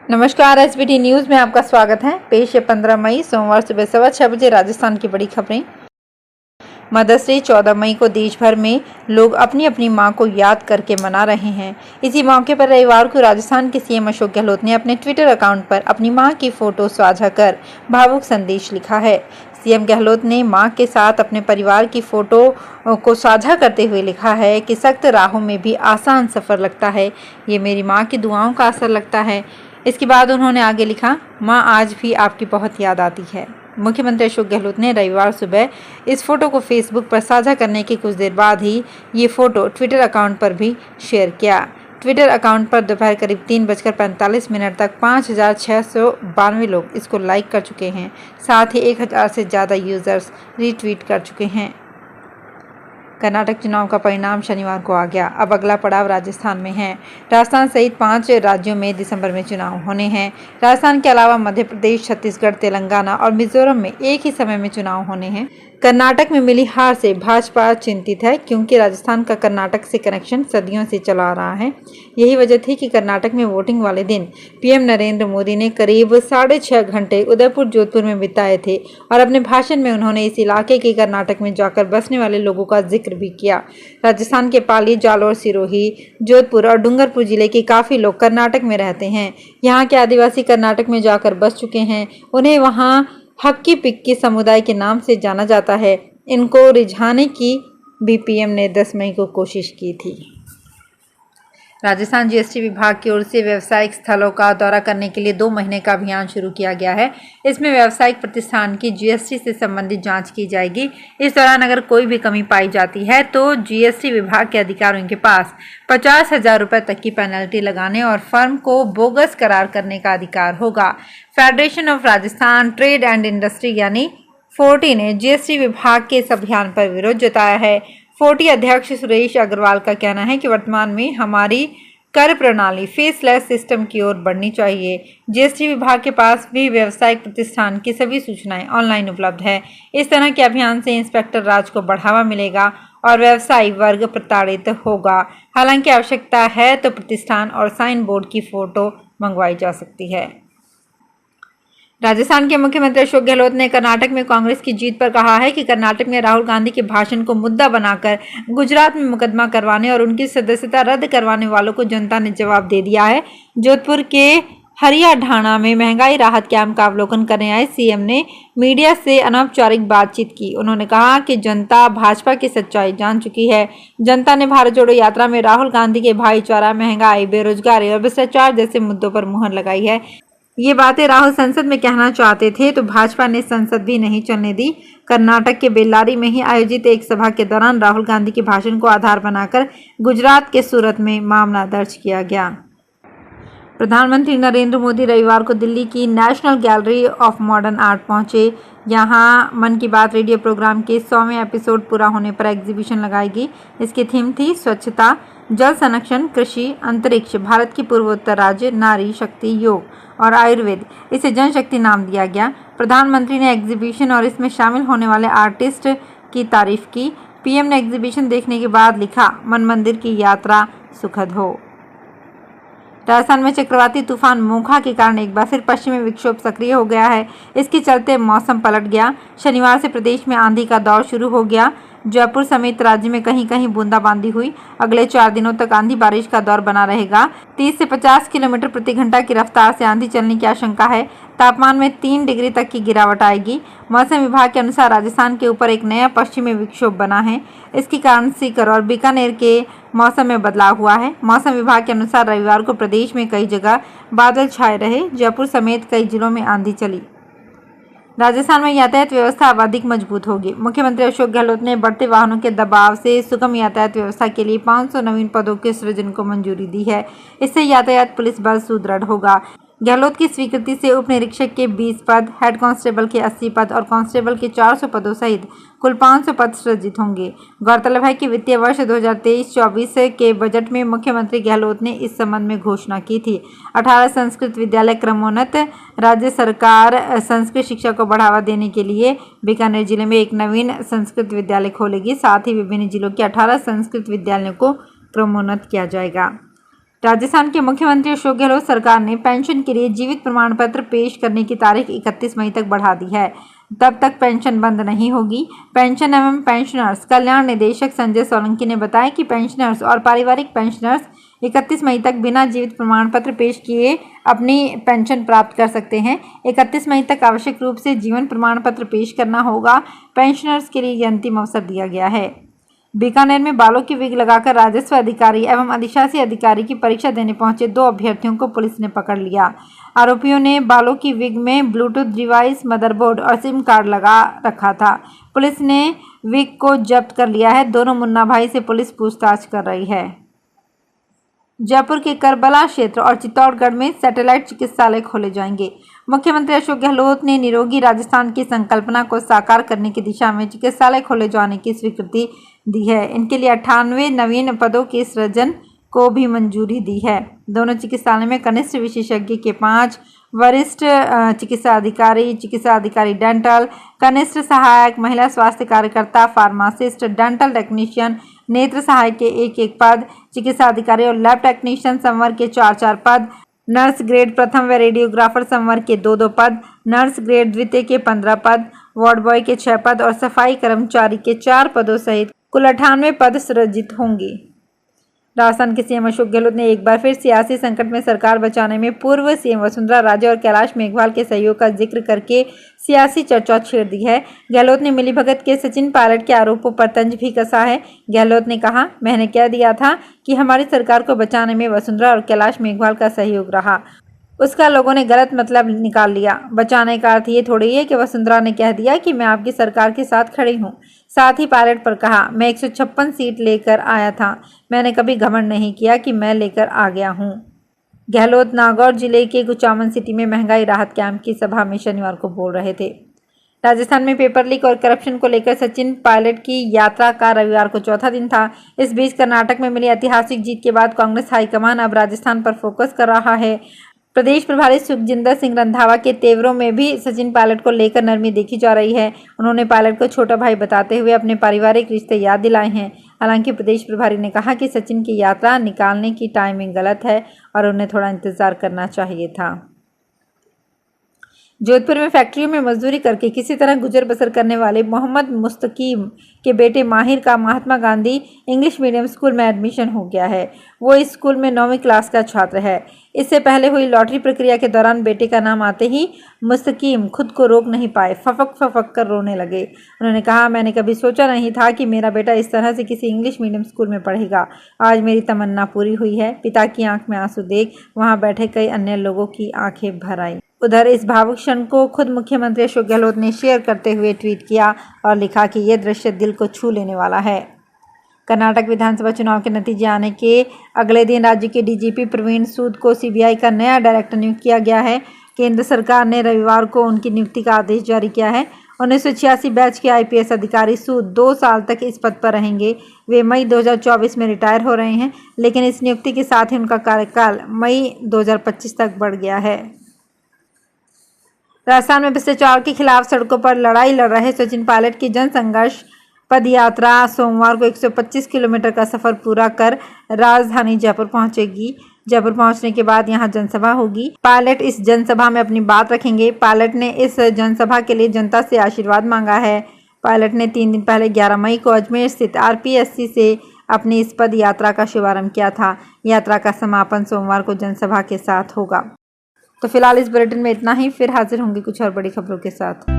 नमस्कार, SBT news में आपका स्वागत है। पेश है 15 मई सोमवार सुबह 6:15 बजे राजस्थान की बड़ी खबरें। मदर्स डे 14 मई को देश भर में लोग अपनी अपनी मां को याद करके मना रहे हैं। इसी मौके पर रविवार को राजस्थान के सीएम अशोक गहलोत ने अपने ट्विटर अकाउंट पर अपनी मां की फोटो साझा कर भावुक संदेश लिखा है। सीएम गहलोत ने मां के साथ अपने परिवार की फोटो को साझा करते हुए लिखा है कि सख्त राहों में भी आसान सफर लगता है, ये मेरी मां की दुआओं का असर लगता है। इसके बाद उन्होंने आगे लिखा, मां आज भी आपकी बहुत याद आती है। मुख्यमंत्री अशोक गहलोत ने रविवार सुबह इस फोटो को फेसबुक पर साझा करने के कुछ देर बाद ही ये फोटो ट्विटर अकाउंट पर भी शेयर किया। ट्विटर अकाउंट पर दोपहर करीब 3:45 तक 5,692 लोग इसको लाइक कर चुके हैं। साथ ही 1,000 से ज़्यादा यूजर्स रीट्वीट कर चुके हैं। कर्नाटक चुनाव का परिणाम शनिवार को आ गया। अब अगला पड़ाव राजस्थान में है। राजस्थान सहित 5 राज्यों में दिसंबर में चुनाव होने हैं। राजस्थान के अलावा मध्य प्रदेश, छत्तीसगढ़, तेलंगाना और मिजोरम में एक ही समय में चुनाव होने हैं। कर्नाटक में मिली हार से भाजपा चिंतित है, क्योंकि राजस्थान का कर्नाटक से कनेक्शन सदियों से चला आ रहा है। यही वजह थी कि कर्नाटक में वोटिंग वाले दिन पीएम नरेंद्र मोदी ने करीब 6.5 घंटे उदयपुर जोधपुर में बिताए थे और अपने भाषण में उन्होंने इस इलाके के कर्नाटक में जाकर बसने वाले लोगों का जिक्र भी किया। राजस्थान के पाली, जालोर, सिरोही, जोधपुर और डूंगरपुर जिले के काफी लोग कर्नाटक में रहते हैं। यहाँ के आदिवासी कर्नाटक में जाकर बस चुके हैं। उन्हें वहाँ हक्की पिक्की समुदाय के नाम से जाना जाता है। इनको रिझाने की भी पीएम ने 10 मई को कोशिश की थी। राजस्थान जीएसटी विभाग की ओर से व्यावसायिक स्थलों का दौरा करने के लिए 2 महीने का अभियान शुरू किया गया है। इसमें व्यावसायिक प्रतिष्ठान की जीएसटी से संबंधित जांच की जाएगी। इस दौरान अगर कोई भी कमी पाई जाती है तो जीएसटी विभाग के अधिकारियों के पास 50,000 रुपये तक की पेनल्टी लगाने और फर्म को बोगस करार करने का अधिकार होगा। Federation of Rajasthan trade and industry यानी फोर्टी ने जीएसटी विभाग के इस अभियान पर विरोध जताया है। फोर्टी अध्यक्ष सुरेश अग्रवाल का कहना है कि वर्तमान में हमारी कर प्रणाली फेसलेस सिस्टम की ओर बढ़नी चाहिए। जीएसटी विभाग के पास भी व्यावसायिक प्रतिष्ठान की सभी सूचनाएं ऑनलाइन उपलब्ध है। इस तरह के अभियान से इंस्पेक्टर राज को बढ़ावा मिलेगा और व्यवसायी वर्ग प्रताड़ित होगा। हालांकि आवश्यकता है तो प्रतिष्ठान और साइन बोर्ड की फोटो मंगवाई जा सकती है। राजस्थान के मुख्यमंत्री अशोक गहलोत ने कर्नाटक में कांग्रेस की जीत पर कहा है कि कर्नाटक में राहुल गांधी के भाषण को मुद्दा बनाकर गुजरात में मुकदमा करवाने और उनकी सदस्यता रद्द करवाने वालों को जनता ने जवाब दे दिया है। जोधपुर के हरियाढाणा में महंगाई राहत कैंप का अवलोकन करने आए सीएम ने मीडिया से अनौपचारिक बातचीत की। उन्होंने कहा कि जनता भाजपा की सच्चाई जान चुकी है। जनता ने भारत जोड़ो यात्रा में राहुल गांधी के भाईचारा, महंगाई, बेरोजगारी और भ्रष्टाचार जैसे मुद्दों पर मुहर लगाई है। ये बातें राहुल संसद में कहना चाहते थे तो भाजपा ने संसद भी नहीं चलने दी। कर्नाटक के बेल्लारी में ही आयोजित एक सभा के दौरान राहुल गांधी के भाषण को आधार बनाकर गुजरात के सूरत में मामला दर्ज किया गया। प्रधानमंत्री नरेंद्र मोदी रविवार को दिल्ली की national gallery of modern art पहुंचे। यहां मन की बात रेडियो प्रोग्राम के 100वें एपिसोड पूरा होने पर एग्जीबिशन लगाएगी। इसकी थीम थी स्वच्छता, जल संरक्षण, कृषि, अंतरिक्ष, भारत की पूर्वोत्तर राज्य, नारी शक्ति, योग और आयुर्वेद। इसे जनशक्ति नाम दिया गया। प्रधानमंत्री ने एग्जीबिशन और इसमें शामिल होने वाले आर्टिस्ट की तारीफ की। पीएम ने एग्जीबिशन देखने के बाद लिखा, मन मंदिर की यात्रा सुखद हो। राजस्थान में चक्रवाती तूफान मोखा के कारण एक बार फिर पश्चिमी विक्षोभ सक्रिय हो गया है। इसके चलते मौसम पलट गया। शनिवार से प्रदेश में आंधी का दौर शुरू हो गया। जयपुर समेत राज्य में कहीं कहीं बूंदाबांदी हुई। अगले 4 दिनों तक आंधी बारिश का दौर बना रहेगा। 30 से 50 किलोमीटर प्रति घंटा की रफ्तार से आंधी चलने की आशंका है। तापमान में 3 डिग्री तक की गिरावट आएगी। मौसम विभाग के अनुसार राजस्थान के ऊपर एक नया पश्चिमी विक्षोभ बना है। इसके कारण सीकर और बीकानेर के मौसम में बदलाव हुआ है। मौसम विभाग के अनुसार रविवार को प्रदेश में कई जगह बादल छाए रहे। जयपुर समेत कई जिलों में आंधी चली। राजस्थान में यातायात व्यवस्था अब अधिक मजबूत होगी। मुख्यमंत्री अशोक गहलोत ने बढ़ते वाहनों के दबाव से सुगम यातायात व्यवस्था के लिए 500 नवीन पदों के सृजन को मंजूरी दी है। इससे यातायात पुलिस बल सुदृढ़ होगा। गहलोत की स्वीकृति से उप निरीक्षक के 20 पद, हेड कांस्टेबल के 80 पद और कांस्टेबल के 400 पदों सहित कुल 500 पद सृजित होंगे। गौरतलब है कि वित्तीय वर्ष 2023-24 के बजट में मुख्यमंत्री गहलोत ने इस संबंध में घोषणा की थी। 18 संस्कृत विद्यालय क्रमोन्नत। राज्य सरकार संस्कृत शिक्षा को बढ़ावा देने के लिए बीकानेर जिले में एक नवीन संस्कृत विद्यालय खोलेगी। साथ ही विभिन्न जिलों के 18 संस्कृत विद्यालयों को क्रमोन्नत किया जाएगा। राजस्थान के मुख्यमंत्री अशोक गहलोत सरकार ने पेंशन के लिए जीवित प्रमाण पत्र पेश करने की तारीख 31 मई तक बढ़ा दी है। तब तक पेंशन बंद नहीं होगी। पेंशन एवं पेंशनर्स कल्याण निदेशक संजय सोलंकी ने बताया कि पेंशनर्स और पारिवारिक पेंशनर्स 31 मई तक बिना जीवित प्रमाण पत्र पेश किए अपनी पेंशन प्राप्त कर सकते हैं। 31 मई तक आवश्यक रूप से जीवन प्रमाण पत्र पेश करना होगा। पेंशनर्स के लिए यह अंतिम अवसर दिया गया है। बीकानेर में बालों की विग लगाकर राजस्व अधिकारी एवं अधिशासी अधिकारी की परीक्षा देने पहुंचे 2 अभ्यर्थियों को पुलिस ने पकड़ लिया। आरोपियों ने बालों की विग में ब्लूटूथ डिवाइस, मदरबोर्ड और सिम कार्ड लगा रखा था। पुलिस ने विग को जब्त कर लिया है। दोनों मुन्ना भाई से पुलिस पूछताछ कर रही है। जयपुर के करबला क्षेत्र और चित्तौड़गढ़ में सैटेलाइट चिकित्सालय खोले जाएंगे। मुख्यमंत्री अशोक गहलोत ने निरोगी राजस्थान की संकल्पना को साकार करने की दिशा में चिकित्सालय खोले जाने की स्वीकृति दी है। इनके लिए 98 नवीन पदों के सृजन को भी मंजूरी दी है। दोनों चिकित्सालय में कनिष्ठ विशेषज्ञ के 5, वरिष्ठ चिकित्सा अधिकारी डेंटल, कनिष्ठ सहायक, महिला स्वास्थ्य कार्यकर्ता, फार्मासिस्ट, डेंटल टेक्नीशियन, नेत्र सहायक के 1-1 पद, चिकित्सा अधिकारी और लैब टेक्नीशियन संवर्ग के 4-4 पद, नर्स ग्रेड प्रथम व रेडियोग्राफर संवर्ग के 2-2 पद, नर्स ग्रेड द्वितीय के 15 पद, वार्ड बॉय के 6 पद और सफाई कर्मचारी के 4 पदों सहित कुल 98 पद सृजित होंगे। राजस्थान के सीएम अशोक गहलोत ने एक बार फिर सियासी संकट में सरकार बचाने में पूर्व सीएम वसुंधरा राजे और कैलाश मेघवाल के सहयोग का जिक्र करके सियासी चर्चा छेड़ दी है। गहलोत ने मिलीभगत के सचिन पायलट के आरोपों पर तंज भी कसा है। गहलोत ने कहा, मैंने कह दिया था कि हमारी सरकार को बचाने में वसुंधरा और कैलाश मेघवाल का सहयोग रहा, उसका लोगों ने गलत मतलब निकाल लिया। बचाने का अर्थ ये थोड़ी है कि वसुंधरा ने कह दिया कि मैं आपकी सरकार के साथ खड़ी हूँ। साथ ही पायलट पर कहा, मैं 156 सीट लेकर आया था, मैंने कभी घमंड नहीं किया कि मैं लेकर आ गया हूँ। गहलोत नागौर जिले के कुचामन सिटी में महंगाई राहत कैंप की सभा में शनिवार को बोल रहे थे। राजस्थान में पेपर लीक और करप्शन को लेकर सचिन पायलट की यात्रा का रविवार को चौथा दिन था। इस बीच कर्नाटक में मिली ऐतिहासिक जीत के बाद कांग्रेस हाईकमान अब राजस्थान पर फोकस कर रहा है। प्रदेश प्रभारी सुखजिंदर सिंह रंधावा के तेवरों में भी सचिन पायलट को लेकर नरमी देखी जा रही है। उन्होंने पायलट को छोटा भाई बताते हुए अपने पारिवारिक रिश्ते याद दिलाए हैं। हालांकि प्रदेश प्रभारी ने कहा कि सचिन की यात्रा निकालने की टाइमिंग गलत है और उन्हें थोड़ा इंतजार करना चाहिए था। जोधपुर में फैक्ट्रियों में मजदूरी करके किसी तरह गुजर बसर करने वाले मोहम्मद मुस्तकीम के बेटे माहिर का Mahatma Gandhi English medium school में एडमिशन हो गया है। वो इस स्कूल में 9वीं क्लास का छात्र है। इससे पहले हुई लॉटरी प्रक्रिया के दौरान बेटे का नाम आते ही मुस्तकीम खुद को रोक नहीं पाए, फफक कर रोने लगे। उन्होंने कहा, मैंने कभी सोचा नहीं था कि मेरा बेटा इस तरह से किसी इंग्लिश मीडियम स्कूल में पढ़ेगा। आज मेरी तमन्ना पूरी हुई है। पिता की आंख में आंसू देख वहाँ बैठे कई अन्य लोगों की आंखें भर आई। उधर इस भावुक क्षण को खुद मुख्यमंत्री अशोक गहलोत ने शेयर करते हुए ट्वीट किया और लिखा कि यह दृश्य दिल को छू लेने वाला है। कर्नाटक विधानसभा चुनाव के नतीजे आने के अगले दिन राज्य के डीजीपी प्रवीण सूद को सीबीआई का नया डायरेक्टर नियुक्त किया गया है। केंद्र सरकार ने रविवार को उनकी नियुक्ति का आदेश जारी किया है। 1986 बैच के आईपीएस अधिकारी सूद 2 साल तक इस पद पर रहेंगे। वे मई 2024 में रिटायर हो रहे हैं, लेकिन इस नियुक्ति के साथ ही उनका कार्यकाल मई 2025 तक बढ़ गया है। राजस्थान में भ्रष्टाचार के खिलाफ सड़कों पर लड़ाई लड़ रहे सचिन पायलट की जन संघर्ष पद यात्रा सोमवार को 125 किलोमीटर का सफर पूरा कर राजधानी जयपुर पहुंचेगी। जयपुर पहुंचने के बाद यहां जनसभा होगी। पायलट इस जनसभा में अपनी बात रखेंगे। पायलट ने इस जनसभा के लिए जनता से आशीर्वाद मांगा है। पायलट ने 3 दिन पहले 11 मई को अजमेर स्थित आरपीएससी से अपनी इस पद यात्रा का शुभारंभ किया था। यात्रा का समापन सोमवार को जनसभा के साथ होगा। तो फिलहाल इस बुलेटिन में इतना ही। फिर हाजिर होंगे कुछ और बड़ी खबरों के साथ।